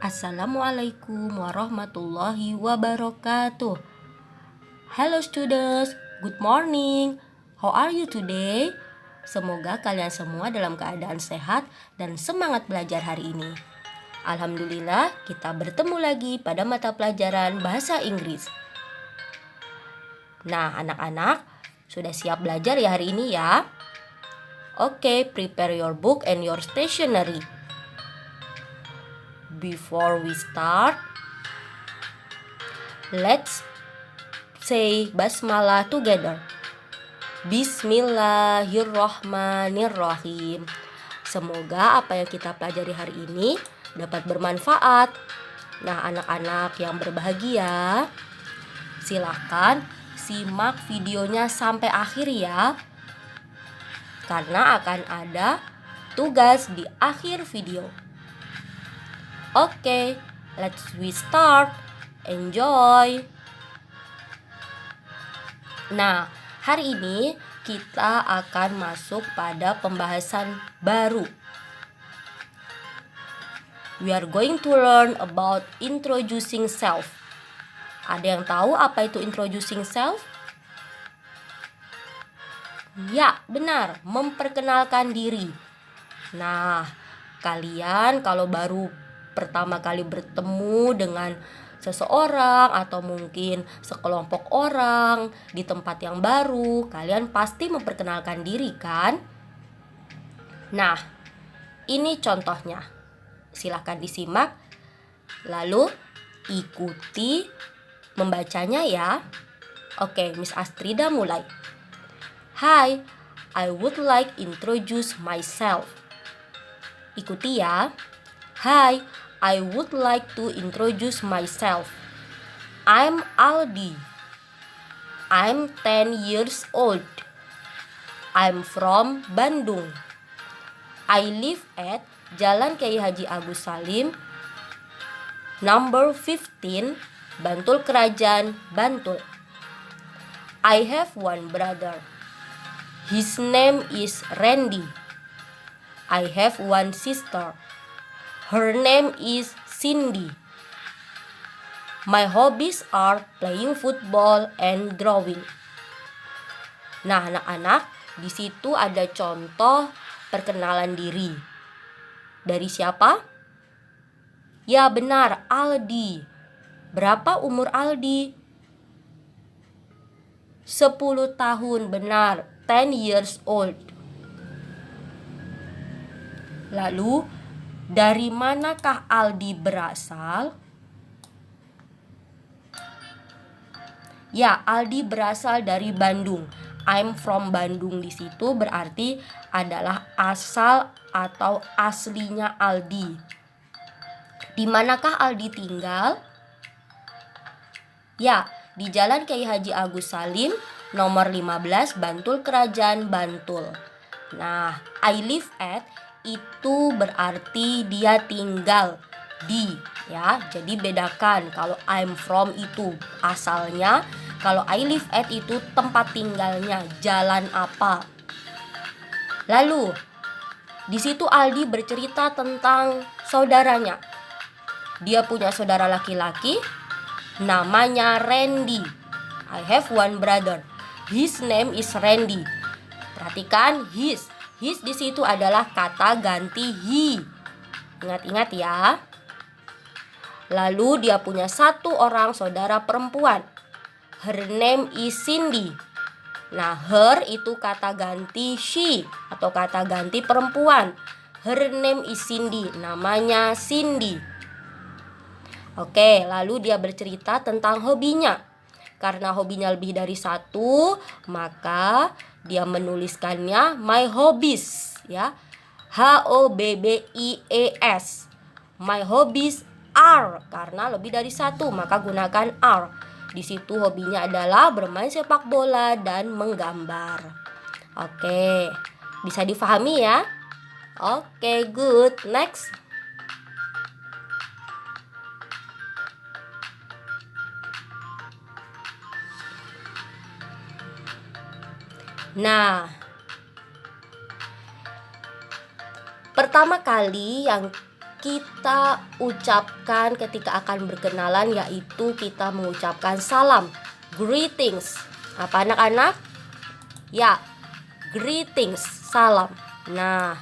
Assalamualaikum warahmatullahi wabarakatuh. Hello students, good morning. How are you today? Semoga kalian semua dalam keadaan sehat dan semangat belajar hari ini. Alhamdulillah, kita bertemu lagi pada mata pelajaran bahasa Inggris. Nah, anak-anak, sudah siap belajar ya hari ini ya? Oke, prepare your book and your stationery. Before we start, let's say basmalah together. Bismillahirrohmanirrohim. Semoga apa yang kita pelajari hari ini dapat bermanfaat. Nah, anak-anak yang berbahagia, silahkan simak videonya sampai akhir ya, karena akan ada tugas di akhir video. Oke, let's we start. Enjoy. Nah, hari ini kita akan masuk pada pembahasan baru. We are going to learn about introducing self. Ada yang tahu apa itu introducing self? Ya, benar, memperkenalkan diri. Nah, kalian kalau baru pertama kali bertemu dengan seseorang atau mungkin sekelompok orang di tempat yang baru, kalian pasti memperkenalkan diri kan? Nah, ini contohnya. Silahkan disimak, lalu ikuti membacanya ya. Oke, Miss Astrida mulai. Hi, I would like introduce myself. Ikuti ya. Hi, I would like to introduce myself. I'm Aldi. I'm 10 years old. I'm from Bandung. I live at Jalan Kiai Haji Agus Salim, number 15, Bantul Kerajaan, Bantul. I have one brother. His name is Randy. I have one sister. Her name is Cindy. My hobbies are playing football and drawing. Nah, anak-anak, di situ ada contoh perkenalan diri. Dari siapa? Ya, benar, Aldi. Berapa umur Aldi? 10 tahun, benar, 10 years old. Lalu, dari manakah Aldi berasal? Ya, Aldi berasal dari Bandung. I'm from Bandung di situ berarti adalah asal atau aslinya Aldi. Di manakah Aldi tinggal? Ya, di Jalan Kiai Haji Agus Salim, nomor 15, Bantul Kerajaan, Bantul. Nah, I live at itu berarti dia tinggal di, ya. Jadi bedakan, kalau I'm from itu asalnya, kalau I live at itu tempat tinggalnya, jalan apa. Lalu di situ Aldi bercerita tentang saudaranya. Dia punya saudara laki-laki, namanya Randy. I have one brother. His name is Randy. Perhatikan his. His di situ adalah kata ganti he. Ingat-ingat ya. Lalu dia punya satu orang saudara perempuan. Her name is Cindy. Nah, her itu kata ganti she atau kata ganti perempuan. Her name is Cindy. Namanya Cindy. Oke, lalu dia bercerita tentang hobinya. Karena hobinya lebih dari satu, maka dia menuliskannya my hobbies, ya. HOBBIES. My hobbies are, karena lebih dari satu, maka gunakan are. Di situ hobinya adalah bermain sepak bola dan menggambar. Oke, bisa difahami ya? Oke, good. Next. Nah, pertama kali yang kita ucapkan ketika akan berkenalan, yaitu kita mengucapkan salam, greetings. Apa anak-anak? Ya, greetings, salam. Nah,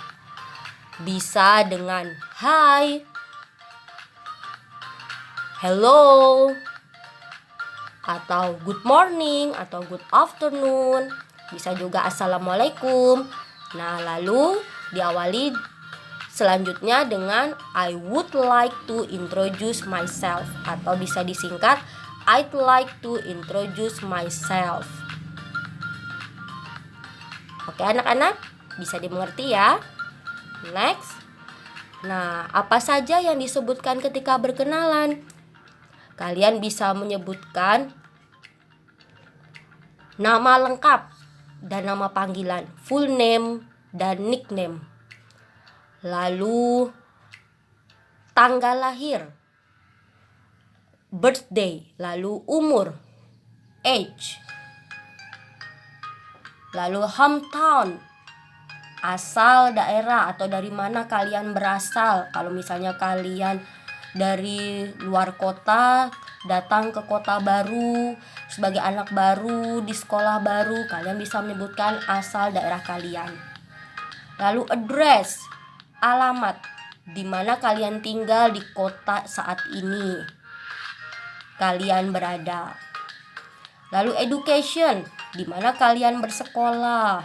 bisa dengan hi, hello, atau good morning, atau good afternoon. Bisa juga assalamualaikum. Nah, lalu diawali selanjutnya dengan I would like to introduce myself, atau bisa disingkat I'd like to introduce myself. Oke anak-anak, bisa dimengerti ya? Next. Nah, apa saja yang disebutkan ketika berkenalan? Kalian bisa menyebutkan nama lengkap dan nama panggilan, full name dan nickname. Lalu tanggal lahir, birthday, lalu umur, age. Lalu hometown, asal daerah atau dari mana kalian berasal. Kalau misalnya kalian dari luar kota datang ke kota baru sebagai anak baru di sekolah baru, kalian bisa menyebutkan asal daerah kalian. Lalu address, alamat, di mana kalian tinggal di kota saat ini kalian berada. Lalu education, di mana kalian bersekolah.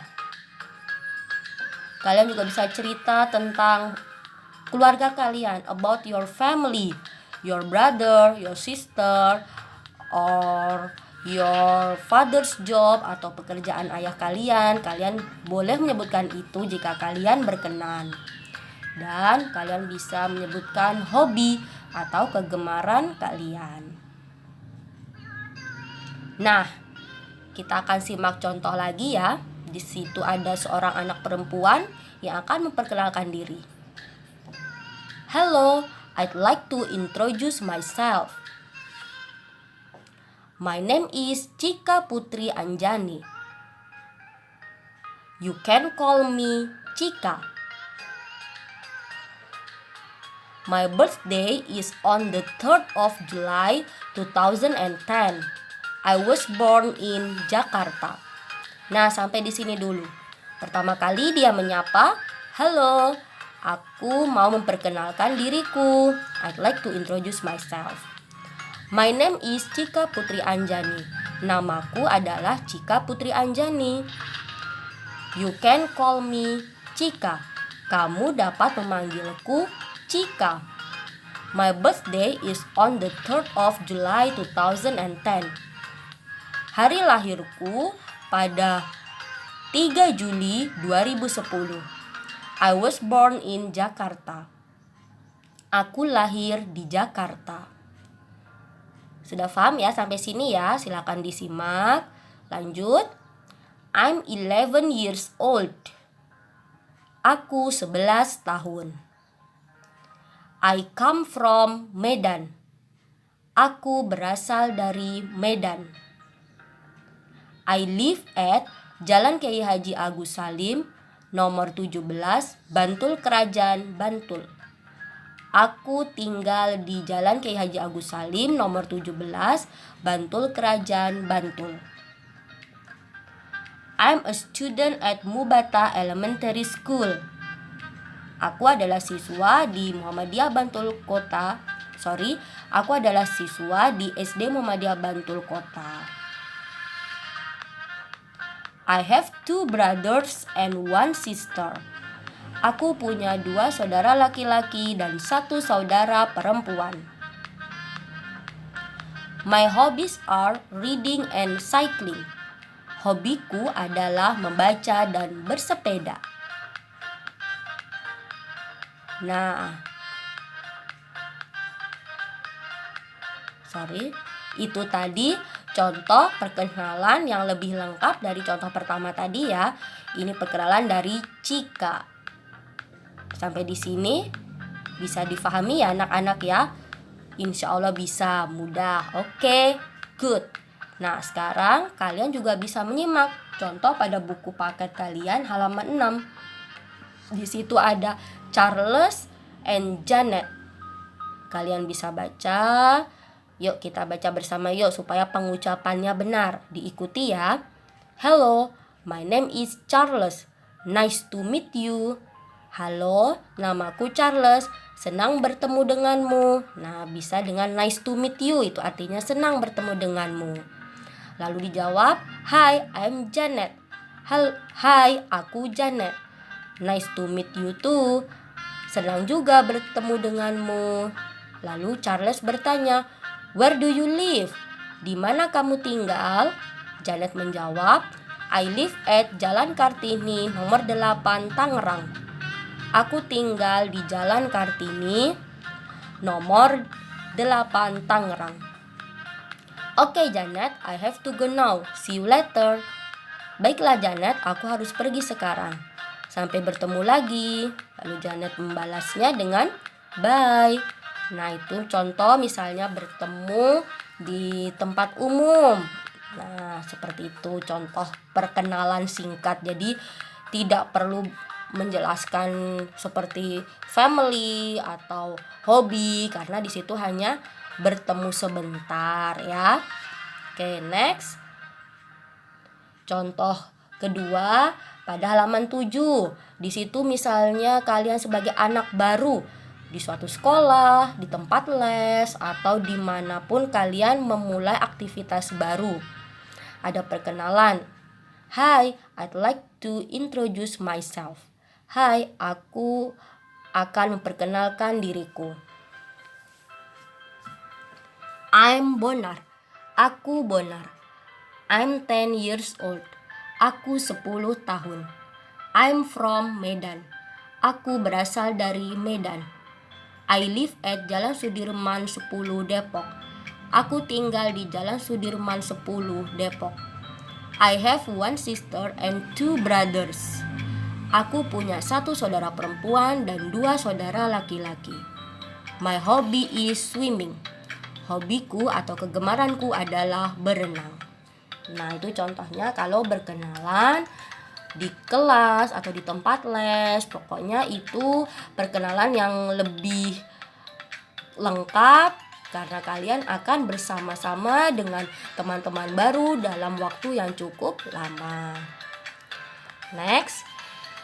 Kalian juga bisa cerita tentang keluarga kalian, about your family, your brother, your sister, or your father's job, atau pekerjaan ayah kalian. Kalian boleh menyebutkan itu jika kalian berkenan. Dan kalian bisa menyebutkan hobi atau kegemaran kalian. Nah, kita akan simak contoh lagi ya. Di situ ada seorang anak perempuan yang akan memperkenalkan diri. Hello, I'd like to introduce myself. My name is Cika Putri Anjani. You can call me Cika. My birthday is on the 3rd of July 2010. I was born in Jakarta. Nah, sampai di sini dulu. Pertama kali dia menyapa, "Halo, aku mau memperkenalkan diriku. I'd like to introduce myself. My name is Cika Putri Anjani. Namaku adalah Cika Putri Anjani. You can call me Cika. Kamu dapat memanggilku Cika. My birthday is on the 3rd of July 2010. Hari lahirku pada 3 Juli 2010. I was born in Jakarta. Aku lahir di Jakarta." Sudah paham ya sampai sini ya? Silakan disimak. Lanjut. I'm 11 years old. Aku 11 tahun. I come from Medan. Aku berasal dari Medan. I live at Jalan Kiai Haji Agus Salim, nomor 17, Bantul Kerajaan, Bantul. Aku tinggal di Jalan Kiai Haji Agus Salim, nomor 17, Bantul Kerajaan, Bantul. I'm a student at Mubata Elementary School. Aku adalah siswa di Muhammadiyah Bantul Kota. Aku adalah siswa di SD Muhammadiyah Bantul Kota. I have 2 brothers and 1 sister. Aku punya 2 saudara laki-laki dan 1 saudara perempuan. My hobbies are reading and cycling. Hobiku adalah membaca dan bersepeda. Nah, itu tadi contoh perkenalan yang lebih lengkap dari contoh pertama tadi ya. Ini perkenalan dari Cika. Sampai di sini bisa difahami ya anak-anak ya. Insya Allah bisa mudah. Oke, good. Nah, sekarang kalian juga bisa menyimak contoh pada buku paket kalian halaman 6. Di situ ada Charles and Janet. Kalian bisa baca. Yuk kita baca bersama yuk supaya pengucapannya benar. Diikuti ya. Hello, my name is Charles. Nice to meet you. Halo, namaku Charles. Senang bertemu denganmu. Nah, bisa dengan nice to meet you. Itu artinya senang bertemu denganmu. Lalu dijawab, Hi, I'm Janet. Hai, aku Janet. Nice to meet you too. Senang juga bertemu denganmu. Lalu Charles bertanya, Where do you live? Di mana kamu tinggal? Janet menjawab, I live at Jalan Kartini nomor 8 Tangerang. Aku tinggal di Jalan Kartini nomor 8 Tangerang. Oke Janet, I have to go now. See you later. Baiklah Janet, aku harus pergi sekarang. Sampai bertemu lagi. Lalu Janet membalasnya dengan bye. Nah itu contoh misalnya bertemu di tempat umum. Nah seperti itu contoh perkenalan singkat. Jadi tidak perlu menjelaskan seperti family atau hobi karena di situ hanya bertemu sebentar ya. Oke, next. Contoh kedua pada halaman 7. Di situ misalnya kalian sebagai anak baru di suatu sekolah, di tempat les, atau dimanapun kalian memulai aktivitas baru. Ada perkenalan. Hi, I'd like to introduce myself. Hai, aku akan memperkenalkan diriku. I'm Bonar. Aku Bonar. I'm 10 years old. Aku 10 tahun. I'm from Medan. Aku berasal dari Medan. I live at Jalan Sudirman 10 Depok. Aku tinggal di Jalan Sudirman 10 Depok. I have one sister and 2 brothers. Aku punya 1 saudara perempuan dan 2 saudara laki-laki. My hobby is swimming. Hobiku atau kegemaranku adalah berenang. Nah itu contohnya kalau berkenalan di kelas atau di tempat les. Pokoknya itu perkenalan yang lebih lengkap karena kalian akan bersama-sama dengan teman-teman baru dalam waktu yang cukup lama. Next,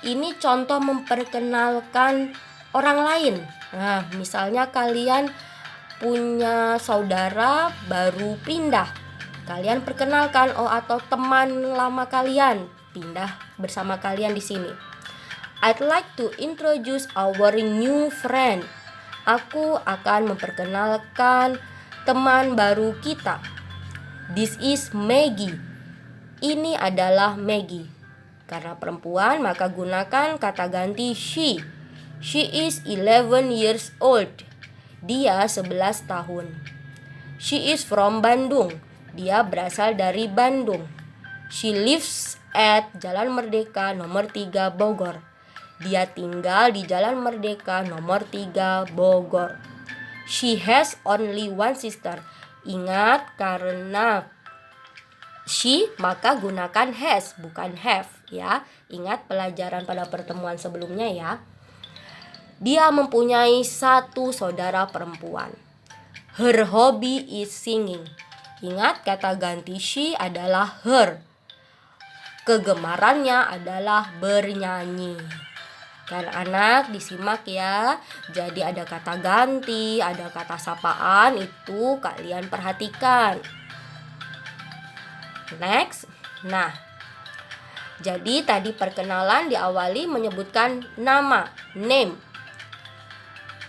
ini contoh memperkenalkan orang lain. Nah, misalnya kalian punya saudara baru pindah. Kalian perkenalkan atau teman lama kalian pindah bersama kalian di sini. I'd like to introduce our new friend. Aku akan memperkenalkan teman baru kita. This is Maggie. Ini adalah Maggie. Karena perempuan maka gunakan kata ganti she. She is 11 years old. Dia 11 tahun. She is from Bandung. Dia berasal dari Bandung. She lives at Jalan Merdeka nomor 3 Bogor. Dia tinggal di Jalan Merdeka nomor 3 Bogor. She has only one sister. Ingat karena she maka gunakan has bukan have ya. Ingat pelajaran pada pertemuan sebelumnya ya. Dia mempunyai 1 saudara perempuan. Her hobby is singing. Ingat kata ganti she adalah her. Kegemarannya adalah bernyanyi. Kan anak disimak ya. Jadi ada kata ganti, ada kata sapaan, itu kalian perhatikan. Next. Nah, jadi tadi perkenalan diawali menyebutkan nama, name.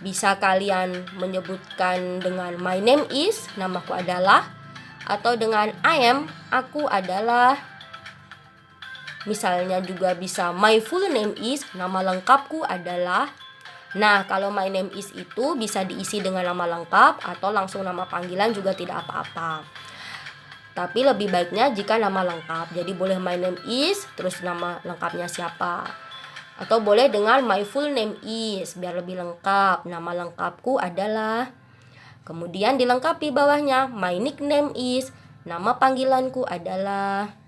Bisa kalian menyebutkan dengan my name is, namaku adalah, atau dengan I am, aku adalah. Misalnya juga bisa my full name is, nama lengkapku adalah. Nah, kalau my name is itu bisa diisi dengan nama lengkap atau langsung nama panggilan juga tidak apa-apa. Tapi lebih baiknya jika nama lengkap. Jadi boleh my name is, terus nama lengkapnya siapa. Atau boleh dengan my full name is, biar lebih lengkap. Nama lengkapku adalah. Kemudian dilengkapi bawahnya my nickname is, nama panggilanku adalah.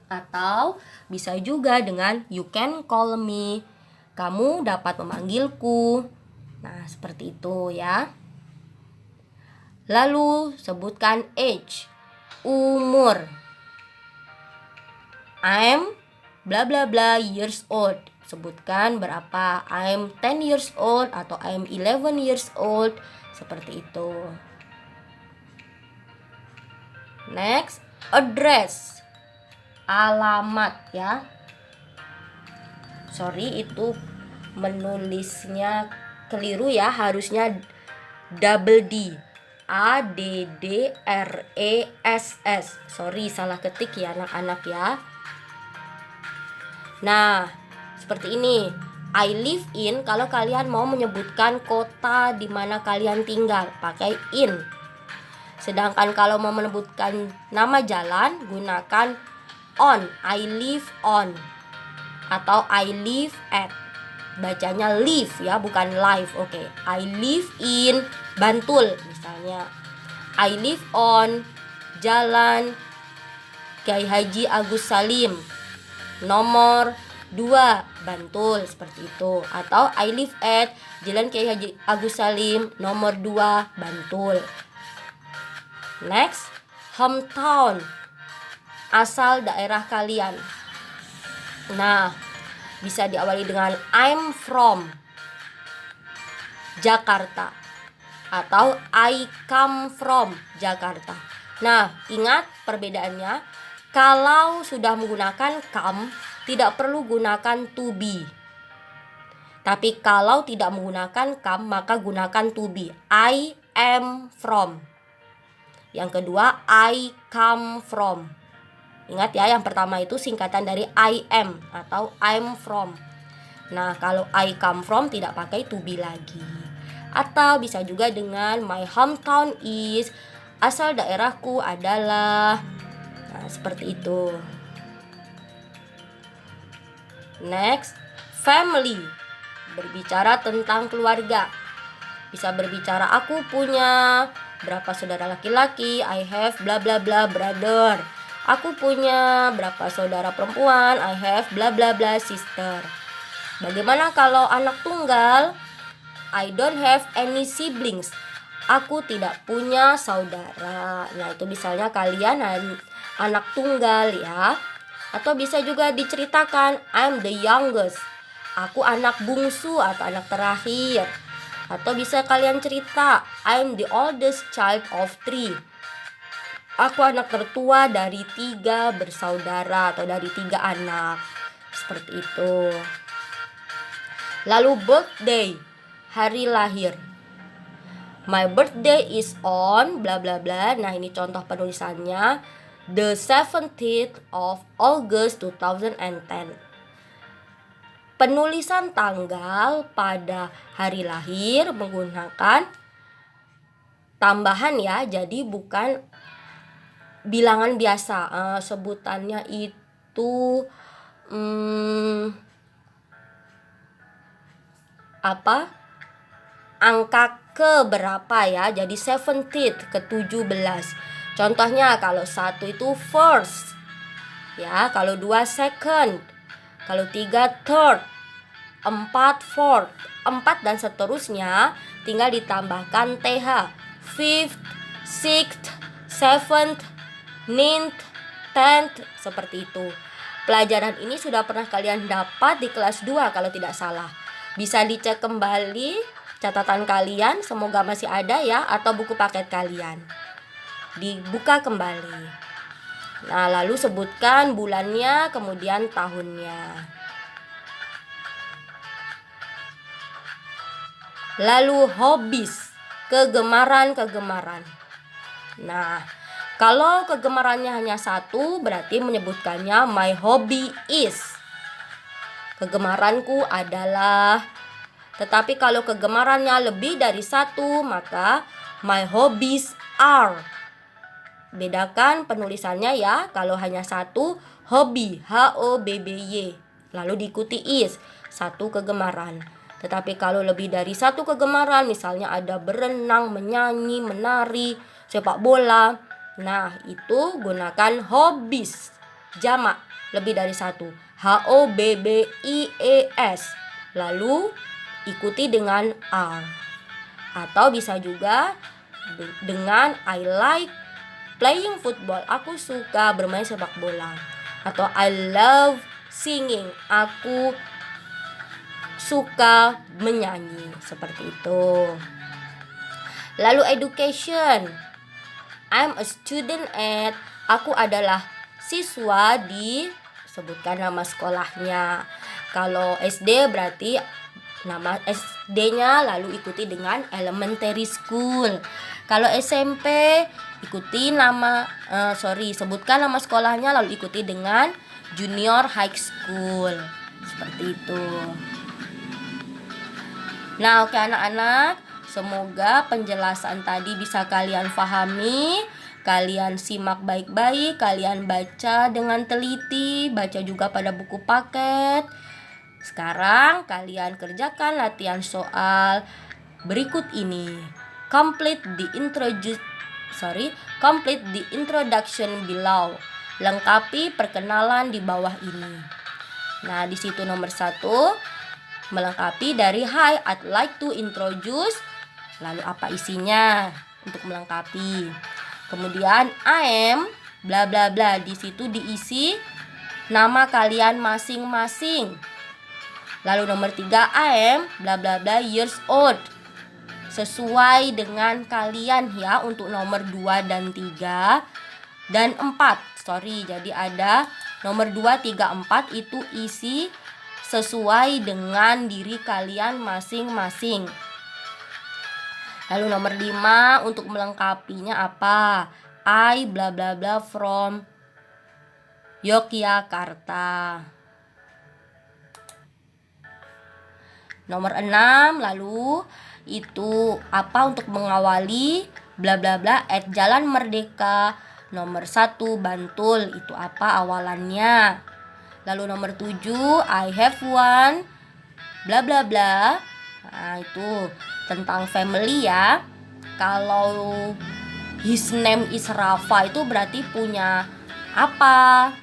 Atau bisa juga dengan you can call me. kamu dapat memanggilku. Nah, seperti itu ya. Lalu sebutkan age, umur. I'm bla bla bla years old. Sebutkan berapa. I'm 10 years old atau I'm 11 years old. Seperti itu. Next, address, alamat ya. Sorry, itu menulisnya keliru ya, harusnya double D, ADDRESS. Sorry, salah ketik ya anak-anak ya. Nah, seperti ini. I live in, kalau kalian mau menyebutkan kota di mana kalian tinggal, pakai in. Sedangkan kalau mau menyebutkan nama jalan, gunakan on. I live on atau I live at. Bacanya live ya, bukan live. Oke. I live in Bantul misalnya. I live on Jalan Kiai Haji Agus Salim nomor 2 Bantul, seperti itu. Atau I live at Jalan Kiai Haji Agus Salim nomor 2 Bantul. Next, hometown, asal daerah kalian. Nah, bisa diawali dengan I'm from Jakarta atau I come from Jakarta. Nah, ingat perbedaannya. Kalau sudah menggunakan come, tidak perlu gunakan to be. Tapi kalau tidak menggunakan come, maka gunakan to be. I am from. Yang kedua, I come from. Ingat ya, yang pertama itu singkatan dari I am atau I'm from. Nah, kalau I come from tidak pakai to be lagi. Atau bisa juga dengan my hometown is, asal daerahku adalah. Nah, seperti itu. Next, family, berbicara tentang keluarga. Bisa berbicara aku punya berapa saudara laki-laki, I have bla bla bla brother. Aku punya berapa saudara perempuan, I have bla bla bla sister. Bagaimana kalau anak tunggal? I don't have any siblings. Aku tidak punya saudara. Nah, itu misalnya kalian anak tunggal ya. Atau bisa juga diceritakan I'm the youngest. Aku anak bungsu atau anak terakhir. Atau bisa kalian cerita I'm the oldest child of 3. Aku anak tertua dari 3 bersaudara atau dari 3 anak. Seperti itu. Lalu birthday, hari lahir. My birthday is on bla bla bla. Nah, ini contoh penulisannya. The 17th of August 2010. Penulisan tanggal pada hari lahir menggunakan tambahan ya. Jadi bukan bilangan biasa. Sebutannya itu angka ke berapa ya. Jadi 17th ke 17. Contohnya kalau 1 itu first ya, kalau 2 second, kalau 3 third, 4 fourth, 4 dan seterusnya tinggal ditambahkan th. Fifth, sixth, seventh, ninth, tenth, seperti itu. Pelajaran ini sudah pernah kalian dapat di kelas 2 kalau tidak salah. Bisa dicek kembali catatan kalian, semoga masih ada ya, atau buku paket kalian. Dibuka kembali. Nah, lalu sebutkan bulannya, kemudian tahunnya. Lalu hobbies, kegemaran-kegemaran. Nah, kalau kegemarannya hanya 1, berarti menyebutkannya my hobby is. Kegemaranku adalah. Tetapi kalau kegemarannya lebih dari 1, maka my hobbies are. Bedakan penulisannya ya. Kalau hanya 1, hobi, HOBBY, lalu diikuti is, 1 kegemaran. Tetapi kalau lebih dari 1 kegemaran, misalnya ada berenang, menyanyi, menari, sepak bola, nah itu gunakan hobbies, jamak, lebih dari 1, HOBBIES. lalu ikuti dengan are. Atau bisa juga dengan I like playing football, aku suka bermain sepak bola. Atau I love singing, aku suka menyanyi, seperti itu. Lalu education, I'm a student at, aku adalah siswa di, sebutkan nama sekolahnya. Kalau SD berarti nama SD-nya, lalu ikuti dengan elementary school. Kalau SMP ikuti sebutkan nama sekolahnya, lalu ikuti dengan junior high school, seperti itu. Nah, oke anak-anak, semoga penjelasan tadi bisa kalian pahami, kalian simak baik-baik, kalian baca dengan teliti, baca juga pada buku paket. Sekarang kalian kerjakan latihan soal berikut ini. Complete the introduction below. Lengkapi perkenalan di bawah ini. Nah, di situ nomor 1, melengkapi dari Hi, I'd like to introduce. Lalu apa isinya untuk melengkapi. Kemudian I am bla bla bla. Di situ diisi nama kalian masing-masing. Lalu nomor 3, I am bla bla bla years old. Sesuai dengan kalian ya untuk nomor 2 dan 3 dan 4. Jadi ada nomor 2, 3, 4 itu isi sesuai dengan diri kalian masing-masing. Lalu nomor 5 untuk melengkapinya apa? I bla bla bla from Yogyakarta. Nomor 6 lalu itu apa untuk mengawali bla bla bla at Jalan Merdeka nomor 1 Bantul, itu apa awalannya. Lalu nomor 7 I have one bla bla bla. Nah, itu tentang family ya. Kalau his name is Rafa itu berarti punya apa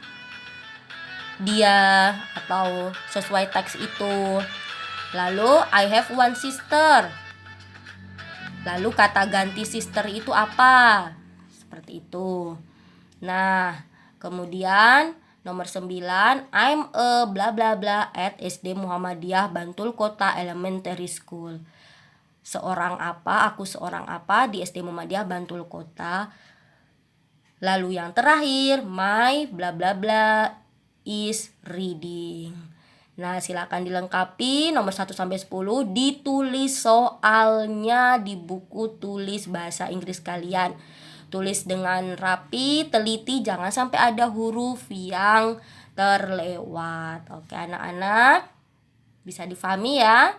dia, atau sesuai teks itu. Lalu I have one sister. Lalu kata ganti sister itu apa? Seperti itu. Nah, kemudian nomor 9, I'm a bla bla bla at SD Muhammadiyah Bantul Kota Elementary School. Aku seorang apa di SD Muhammadiyah Bantul Kota. Lalu yang terakhir, my bla bla bla is reading. Nah, silakan dilengkapi nomor 1 sampai 10, ditulis soalnya di buku tulis bahasa Inggris kalian. Tulis dengan rapi, teliti, jangan sampai ada huruf yang terlewat. Oke, anak-anak, bisa difahami ya?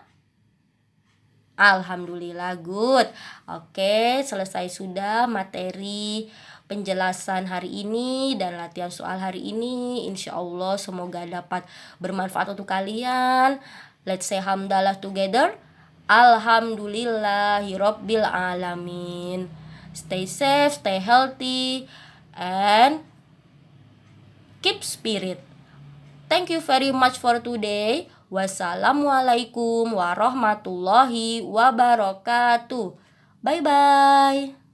Alhamdulillah, good. Oke, selesai sudah materi penjelasan hari ini dan latihan soal hari ini. Insya Allah semoga dapat bermanfaat untuk kalian. Let's say hamdalah together. Alhamdulillahirabbil alamin. Stay safe, stay healthy, and keep spirit. Thank you very much for today. Wassalamualaikum warahmatullahi wabarakatuh. Bye bye.